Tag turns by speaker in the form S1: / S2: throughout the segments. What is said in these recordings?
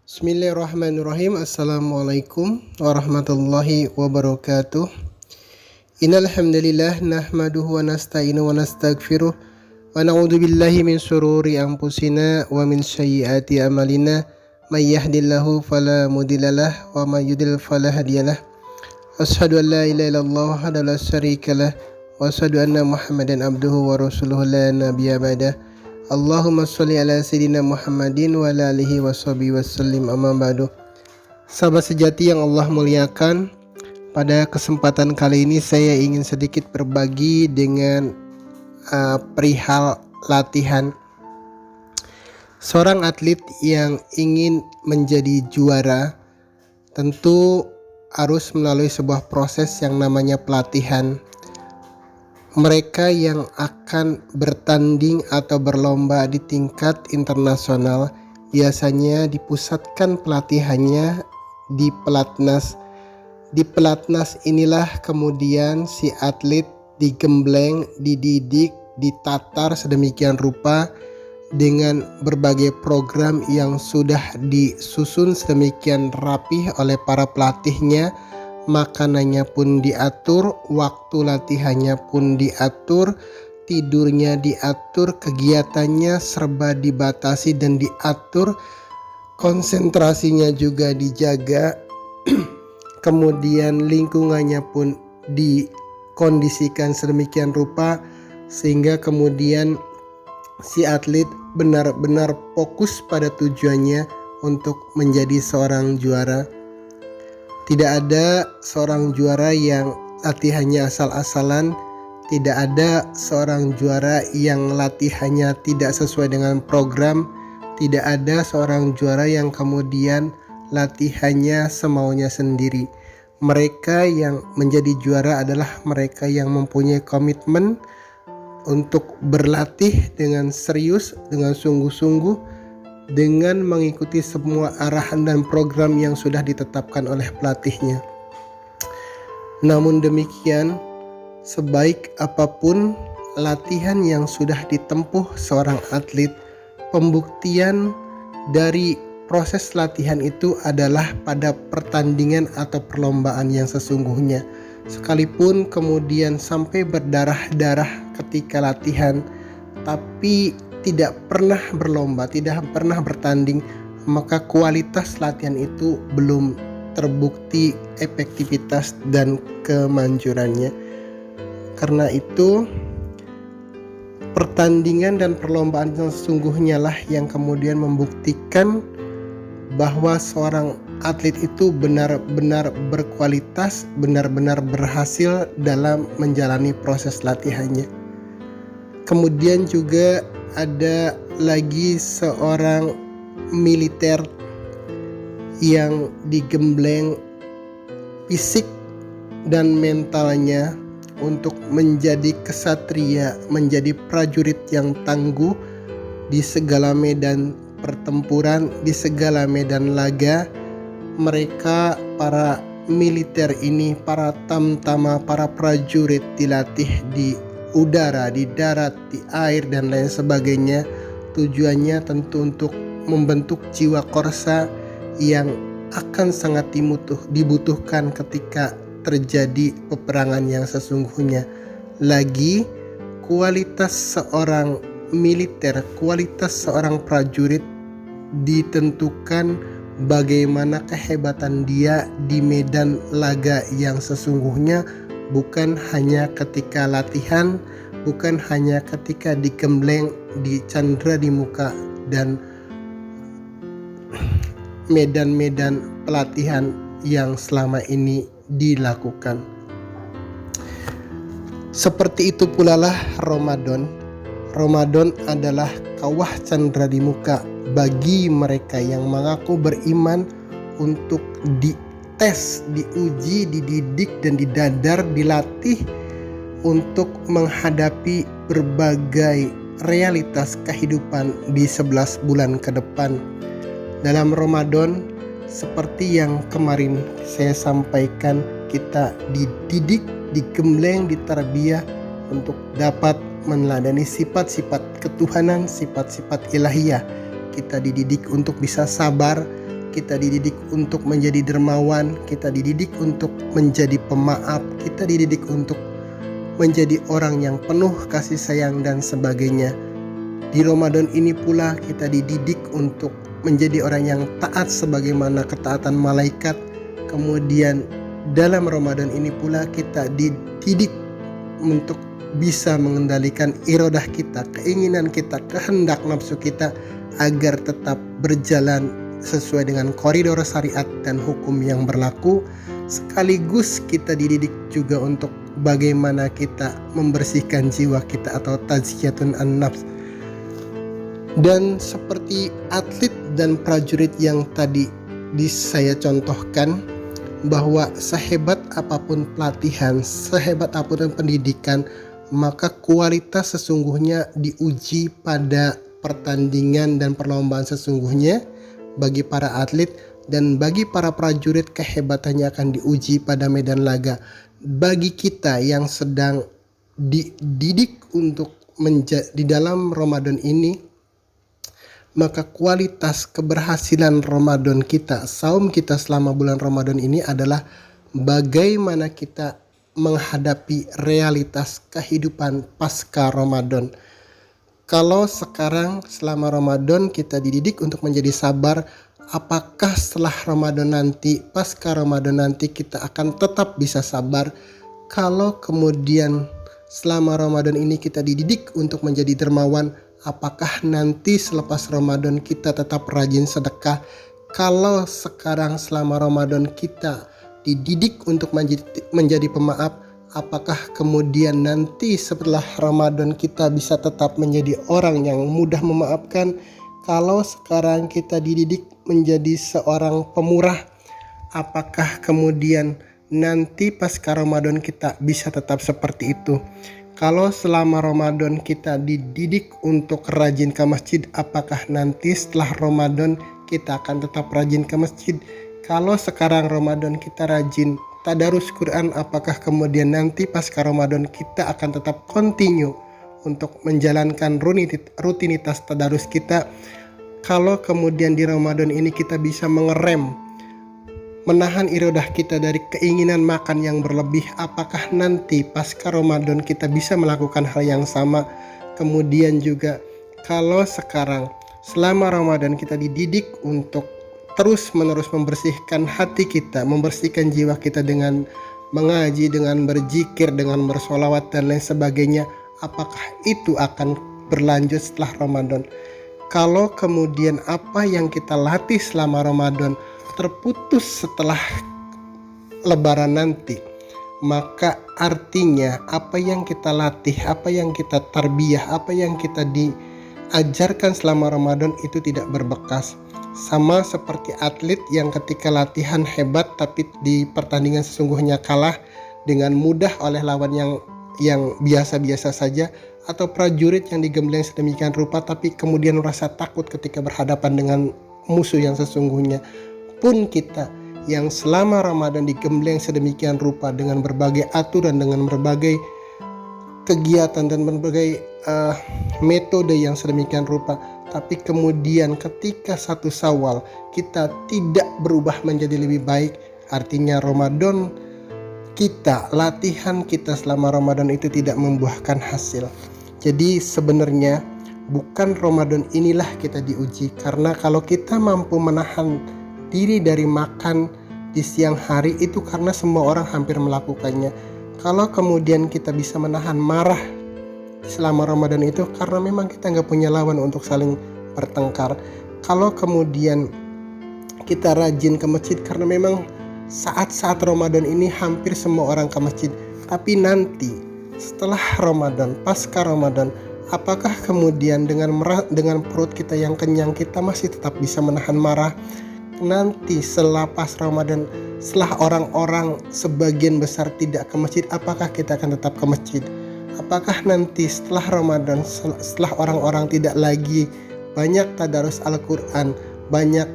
S1: Bismillahirrahmanirrahim. Assalamualaikum warahmatullahi wabarakatuh. Innal hamdalillah nahmaduhu wa nasta'inu wa nastaghfiruh wa na'udzu billahi min shururi anfusina wa min sayyiati a'malina. May yahdihillahu fala mudhillalah wa may yudhlil fala hadiyalah. Asyhadu an la ilaha illallah wahdahu la syarikalah wa asyhadu anna Muhammadan abduhu wa rasuluhu la nabiyya ba'dah. Allahumma sholli ala sayyidina Muhammadin wa ala alihi wa sahbihi wasallim, amma ba'du. Sahabat sejati yang Allah muliakan, pada kesempatan kali ini saya ingin sedikit berbagi dengan perihal latihan. Seorang atlet yang ingin menjadi juara tentu harus melalui sebuah proses yang namanya pelatihan. Mereka yang akan bertanding atau berlomba di tingkat internasional biasanya dipusatkan pelatihannya di pelatnas. Di pelatnas inilah kemudian si atlet digembleng, dididik, ditatar sedemikian rupa dengan berbagai program yang sudah disusun sedemikian rapih oleh para pelatihnya. Makanannya pun diatur, waktu latihannya pun diatur, tidurnya diatur, kegiatannya serba dibatasi dan diatur, konsentrasinya juga dijaga, kemudian lingkungannya pun dikondisikan sedemikian rupa sehingga kemudian si atlet benar-benar fokus pada tujuannya untuk menjadi seorang juara. Tidak ada seorang juara yang latihannya asal-asalan. Tidak ada seorang juara yang latihannya tidak sesuai dengan program. Tidak ada seorang juara yang kemudian latihannya semaunya sendiri. Mereka yang menjadi juara adalah mereka yang mempunyai komitmen untuk berlatih dengan serius, dengan sungguh-sungguh, dengan mengikuti semua arahan dan program yang sudah ditetapkan oleh pelatihnya. Namun demikian, sebaik apapun latihan yang sudah ditempuh seorang atlet, pembuktian dari proses latihan itu adalah pada pertandingan atau perlombaan yang sesungguhnya. Sekalipun kemudian sampai berdarah-darah ketika latihan, tapi tidak pernah berlomba, tidak pernah bertanding, maka kualitas latihan itu belum terbukti efektivitas dan kemanjurannya. Karena itu pertandingan dan perlombaan yang sesungguhnya lah yang kemudian membuktikan bahwa seorang atlet itu benar-benar berkualitas, benar-benar berhasil dalam menjalani proses latihannya. Kemudian juga ada lagi seorang militer yang digembleng fisik dan mentalnya untuk menjadi kesatria, menjadi prajurit yang tangguh di segala medan pertempuran, di segala medan laga. Mereka para militer ini, para tamtama, para prajurit dilatih di udara, di darat, di air dan lain sebagainya. Tujuannya tentu untuk membentuk jiwa korsa yang akan sangat dibutuhkan ketika terjadi peperangan yang sesungguhnya. Lagi, kualitas seorang militer, kualitas seorang prajurit ditentukan bagaimana kehebatan dia di medan laga yang sesungguhnya, bukan hanya ketika latihan, bukan hanya ketika digembleng, dicandra di muka dan medan-medan pelatihan yang selama ini dilakukan. Seperti itu pula lah Ramadan. Ramadan adalah kawah candra di muka bagi mereka yang mengaku beriman untuk dites, diuji, dididik dan didadar, dilatih untuk menghadapi berbagai realitas kehidupan di 11 bulan ke depan. Dalam Ramadan, seperti yang kemarin saya sampaikan, kita dididik, digembleng, ditarbiyah untuk dapat meneladani sifat-sifat ketuhanan, sifat-sifat ilahiyah. Kita dididik untuk bisa sabar, kita dididik untuk menjadi dermawan, kita dididik untuk menjadi pemaaf, kita dididik untuk menjadi orang yang penuh kasih sayang dan sebagainya. Di Ramadan ini pula kita dididik untuk menjadi orang yang taat sebagaimana ketaatan malaikat. Kemudian dalam Ramadan ini pula kita dididik untuk bisa mengendalikan iradah kita, keinginan kita, kehendak nafsu kita agar tetap berjalan sesuai dengan koridor syariat dan hukum yang berlaku. Sekaligus kita dididik juga untuk bagaimana kita membersihkan jiwa kita atau tazkiyatun an-nafs. Dan seperti atlet dan prajurit yang tadi saya contohkan, bahwa sehebat apapun pelatihan, sehebat apapun pendidikan, maka kualitas sesungguhnya diuji pada pertandingan dan perlombaan sesungguhnya. Bagi para atlet dan bagi para prajurit, kehebatannya akan diuji pada medan laga. Bagi kita yang sedang dididik untuk di dalam Ramadan ini, maka kualitas keberhasilan Ramadan kita, saum kita selama bulan Ramadan ini adalah bagaimana kita menghadapi realitas kehidupan pasca Ramadan. Kalau sekarang selama Ramadan kita dididik untuk menjadi sabar, apakah setelah Ramadan nanti, pasca Ramadan nanti kita akan tetap bisa sabar? Kalau kemudian selama Ramadan ini kita dididik untuk menjadi dermawan, apakah nanti selepas Ramadan kita tetap rajin sedekah? Kalau sekarang selama Ramadan kita dididik untuk menjadi pemaaf, apakah kemudian nanti setelah Ramadan kita bisa tetap menjadi orang yang mudah memaafkan? Kalau sekarang kita dididik menjadi seorang pemurah, apakah kemudian nanti pasca Ramadan kita bisa tetap seperti itu? Kalau selama Ramadan kita dididik untuk rajin ke masjid, apakah nanti setelah Ramadan kita akan tetap rajin ke masjid? Kalau sekarang Ramadan kita rajin tadarus Quran, apakah kemudian nanti pasca Ramadan kita akan tetap continue untuk menjalankan rutinitas tadarus kita? Kalau kemudian di Ramadan ini kita bisa mengerem, menahan iradah kita dari keinginan makan yang berlebih, apakah nanti pasca Ramadan kita bisa melakukan hal yang sama? Kemudian juga kalau sekarang selama Ramadan kita dididik untuk terus-menerus membersihkan hati kita, membersihkan jiwa kita dengan mengaji, dengan berzikir, dengan bersolawat dan lain sebagainya, apakah itu akan berlanjut setelah Ramadan? Kalau kemudian apa yang kita latih selama Ramadan terputus setelah Lebaran nanti, maka artinya apa yang kita latih, apa yang kita tarbiyah, apa yang kita diajarkan selama Ramadan itu tidak berbekas. Sama seperti atlet yang ketika latihan hebat tapi di pertandingan sesungguhnya kalah dengan mudah oleh lawan yang biasa-biasa saja, atau prajurit yang digembleng sedemikian rupa tapi kemudian merasa takut ketika berhadapan dengan musuh yang sesungguhnya. Pun kita yang selama Ramadan digembleng sedemikian rupa dengan berbagai aturan, dengan berbagai kegiatan dan berbagai metode yang sedemikian rupa, tapi kemudian ketika 1 Syawal kita tidak berubah menjadi lebih baik, artinya Ramadan kita, latihan kita selama Ramadan itu tidak membuahkan hasil. Jadi sebenarnya bukan Ramadan inilah kita diuji, karena kalau kita mampu menahan diri dari makan di siang hari itu karena semua orang hampir melakukannya. Kalau kemudian kita bisa menahan marah selama Ramadan itu karena memang kita nggak punya lawan untuk saling bertengkar. Kalau kemudian kita rajin ke masjid karena memang saat-saat Ramadan ini hampir semua orang ke masjid. Tapi nanti setelah Ramadan, pasca Ramadan, apakah kemudian dengan perut kita yang kenyang kita masih tetap bisa menahan marah? Nanti selepas Ramadan, setelah orang-orang sebagian besar tidak ke masjid, apakah kita akan tetap ke masjid? Apakah nanti setelah Ramadan, setelah orang-orang tidak lagi banyak tadarus Al-Quran, banyak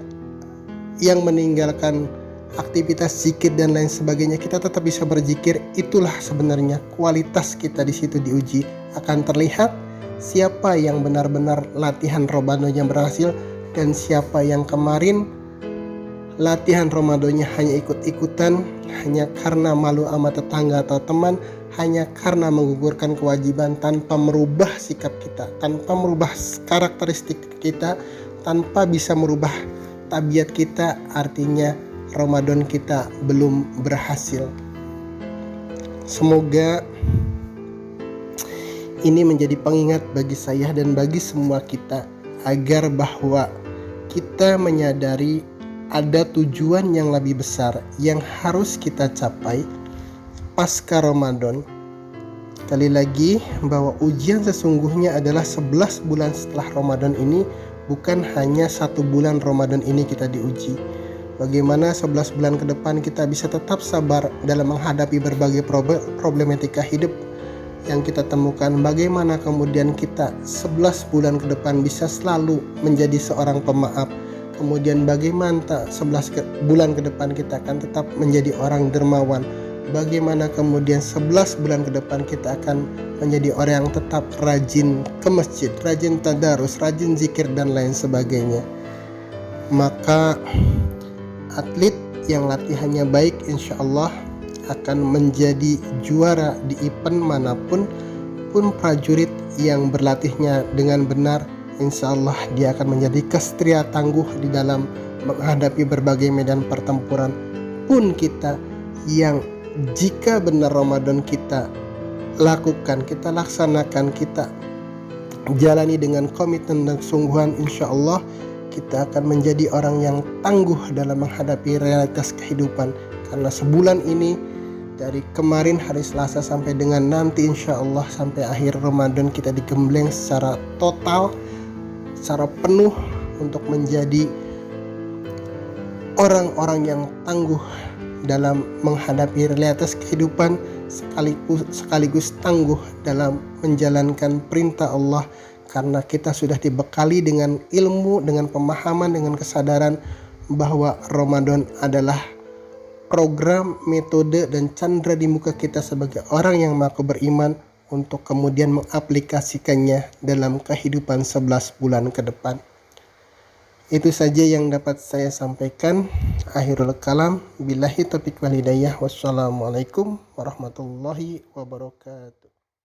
S1: yang meninggalkan aktivitas zikir dan lain sebagainya, kita tetap bisa berzikir? Itulah sebenarnya kualitas kita di situ diuji. Akan terlihat siapa yang benar-benar latihan Ramadan yang berhasil dan siapa yang kemarin latihan Ramadannya hanya ikut-ikutan, hanya karena malu sama tetangga atau teman, hanya karena menggugurkan kewajiban tanpa merubah sikap kita, tanpa merubah karakteristik kita, tanpa bisa merubah tabiat kita, artinya Ramadan kita belum berhasil. Semoga ini menjadi pengingat bagi saya dan bagi semua kita, agar bahwa kita menyadari ada tujuan yang lebih besar yang harus kita capai pasca Ramadan. Kali lagi bahwa ujian sesungguhnya adalah 11 bulan setelah Ramadan ini, bukan hanya 1 bulan Ramadan ini kita diuji. Bagaimana 11 bulan ke depan kita bisa tetap sabar dalam menghadapi berbagai problematika hidup yang kita temukan, bagaimana kemudian kita 11 bulan ke depan bisa selalu menjadi seorang pemaaf, kemudian bagaimana 11 bulan ke depan kita akan tetap menjadi orang dermawan, bagaimana kemudian 11 bulan ke depan kita akan menjadi orang yang tetap rajin ke masjid, rajin tadarus, rajin zikir dan lain sebagainya. Maka atlet yang latihannya baik insya Allah akan menjadi juara di event manapun. Pun prajurit yang berlatihnya dengan benar, insya Allah dia akan menjadi kesatria tangguh di dalam menghadapi berbagai medan pertempuran. Pun kita yang jika benar Ramadan kita lakukan, kita laksanakan, kita jalani dengan komitmen dan kesungguhan, insya Allah kita akan menjadi orang yang tangguh dalam menghadapi realitas kehidupan. Karena sebulan ini, dari kemarin hari Selasa sampai dengan nanti insya Allah sampai akhir Ramadan, kita digembleng secara total, secara penuh untuk menjadi orang-orang yang tangguh dalam menghadapi realitas kehidupan, sekaligus tangguh dalam menjalankan perintah Allah. Karena kita sudah dibekali dengan ilmu, dengan pemahaman, dengan kesadaran bahwa Ramadan adalah program, metode, dan candra di muka kita sebagai orang yang mengaku beriman untuk kemudian mengaplikasikannya dalam kehidupan 11 bulan ke depan. Itu saja yang dapat saya sampaikan. Akhirul kalam, billahi taufiq wal hidayah. Wassalamualaikum warahmatullahi wabarakatuh.